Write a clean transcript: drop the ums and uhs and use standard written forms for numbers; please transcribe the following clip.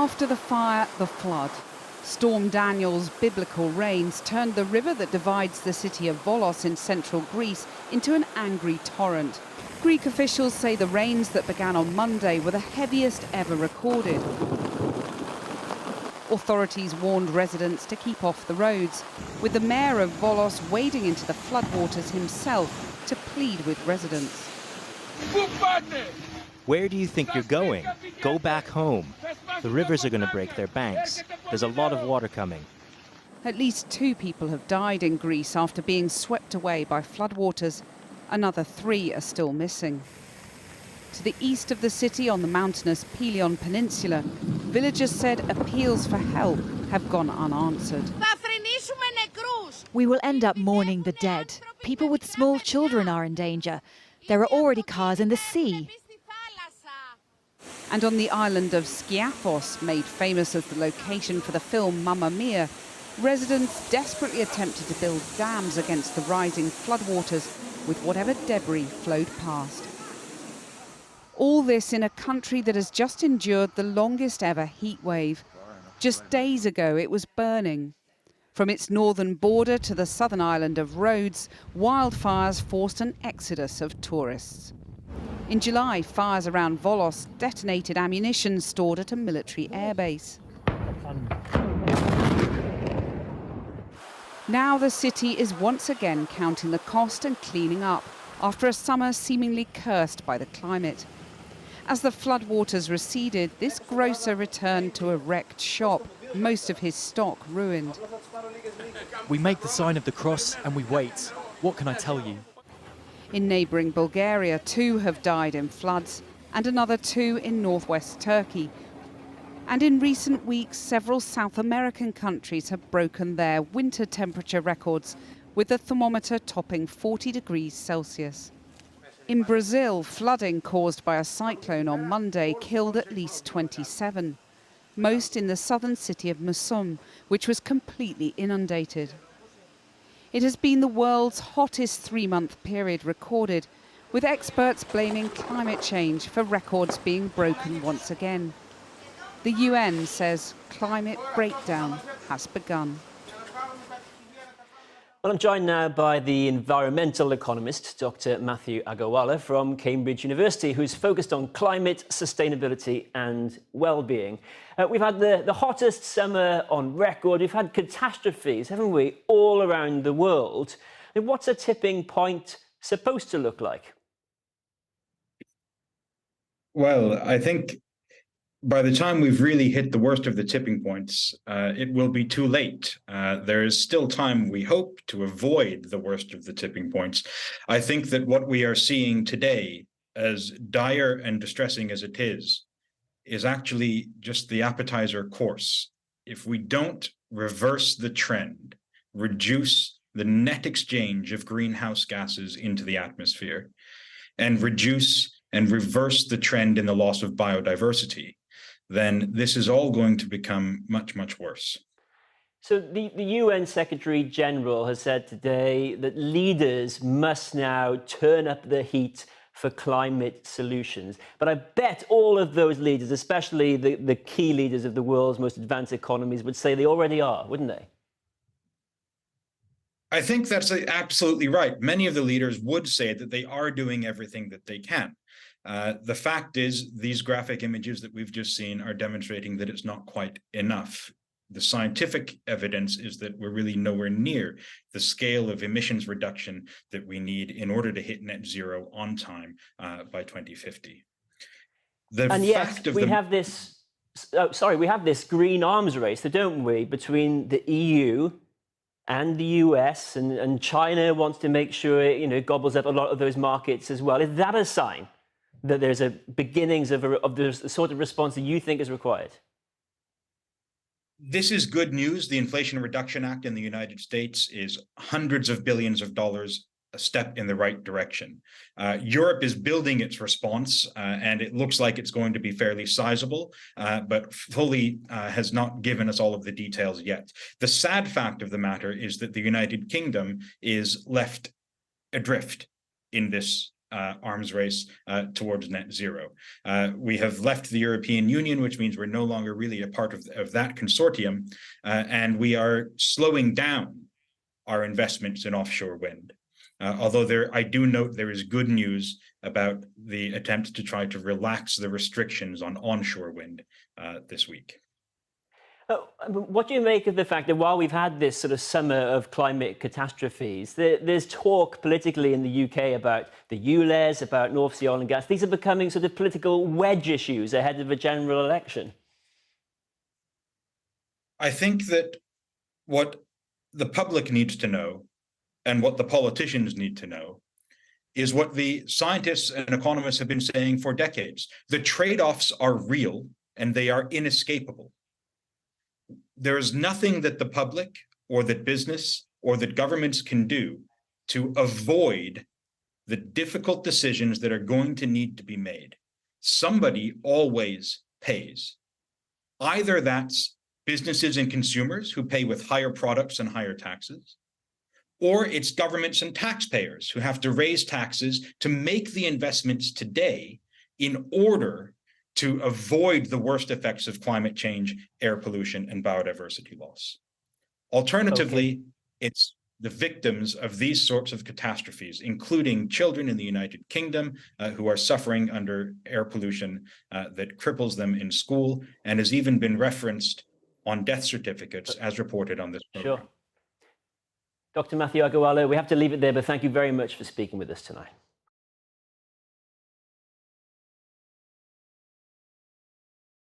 After the fire, the flood. Storm Daniel's biblical rains turned the river that divides the city of Volos in central Greece into an angry torrent. Greek officials say the rains that began on Monday were the heaviest ever recorded. Authorities warned residents to keep off the roads, with the mayor of Volos wading into the floodwaters himself to plead with residents. Where do you think you're going? Go back home. The rivers are going to break their banks. There's a lot of water coming. At least 2 people have died in Greece after being swept away by floodwaters. Another 3 are still missing. To the east of the city on the mountainous Pelion Peninsula, villagers said appeals for help have gone unanswered. We will end up mourning the dead. People with small children are in danger. There are already cars in the sea. And on the island of Skiathos, made famous as the location for the film Mamma Mia, residents desperately attempted to build dams against the rising floodwaters with whatever debris flowed past. All this in a country that has just endured the longest ever heat wave. Just days ago, it was burning. From its northern border to the southern island of Rhodes, wildfires forced an exodus of tourists. In July, fires around Volos detonated ammunition stored at a military airbase. Now the city is once again counting the cost and cleaning up after a summer seemingly cursed by the climate. As the floodwaters receded, this grocer returned to a wrecked shop, most of his stock ruined. We make the sign of the cross and we wait. What can I tell you? In neighbouring Bulgaria, 2 have died in floods and another 2 in northwest Turkey. And in recent weeks, several South American countries have broken their winter temperature records, with the thermometer topping 40 degrees Celsius. In Brazil, flooding caused by a cyclone on Monday killed at least 27, most in the southern city of Mussum, which was completely inundated. It has been the world's hottest 3-month period recorded, with experts blaming climate change for records being broken once again. The UN says climate breakdown has begun. Well, I'm joined now by the environmental economist, Dr. Matthew Agarwala from Cambridge University, who's focused on climate, sustainability and well-being. We've had the hottest summer on record. We've had catastrophes, haven't we, all around the world. And what's a tipping point supposed to look like? Well, I think by the time we've really hit the worst of the tipping points, it will be too late. There is still time, we hope, to avoid the worst of the tipping points. I think that what we are seeing today, as dire and distressing as it is actually just the appetizer course. If we don't reverse the trend, reduce the net exchange of greenhouse gases into the atmosphere, and reduce and reverse the trend in the loss of biodiversity, then this is all going to become much, much worse. So the UN Secretary General has said today that leaders must now turn up the heat for climate solutions. But I bet all of those leaders, especially the key leaders of the world's most advanced economies, would say they already are, wouldn't they? I think that's absolutely right. Many of the leaders would say that they are doing everything that they can. The fact is, these graphic images that we've just seen are demonstrating that it's not quite enough. The scientific evidence is that we're really nowhere near the scale of emissions reduction that we need in order to hit net zero on time by 2050. And yet we have this, we have this green arms race, don't we, between the EU and the US, and China wants to make sure it gobbles up a lot of those markets as well. Is that a sign that there's a beginnings of the sort of response that you think is required? This is good news. The Inflation Reduction Act in the United States is hundreds of billions of dollars, a step in the right direction. Europe is building its response, and it looks like it's going to be fairly sizable, but fully has not given us all of the details yet. The sad fact of the matter is that the United Kingdom is left adrift in this arms race towards net zero. We have left the European Union, which means we're no longer really a part of that consortium, and we are slowing down our investments in offshore wind. Although I do note there is good news about the attempt to try to relax the restrictions on onshore wind this week. What do you make of the fact that while we've had this sort of summer of climate catastrophes, there's talk politically in the UK about the ULEZ, about North Sea oil and gas. These are becoming sort of political wedge issues ahead of a general election. I think that what the public needs to know and what the politicians need to know is what the scientists and economists have been saying for decades. The trade-offs are real and they are inescapable. There is nothing that the public or that business or that governments can do to avoid the difficult decisions that are going to need to be made. Somebody always pays. Either that's businesses and consumers who pay with higher products and higher taxes, or it's governments and taxpayers who have to raise taxes to make the investments today in order to avoid the worst effects of climate change, air pollution, and biodiversity loss. Alternatively, it's the victims of these sorts of catastrophes, including children in the United Kingdom who are suffering under air pollution that cripples them in school and has even been referenced on death certificates as reported on this program. Sure. Dr. Matthew Agarwala, we have to leave it there, but thank you very much for speaking with us tonight.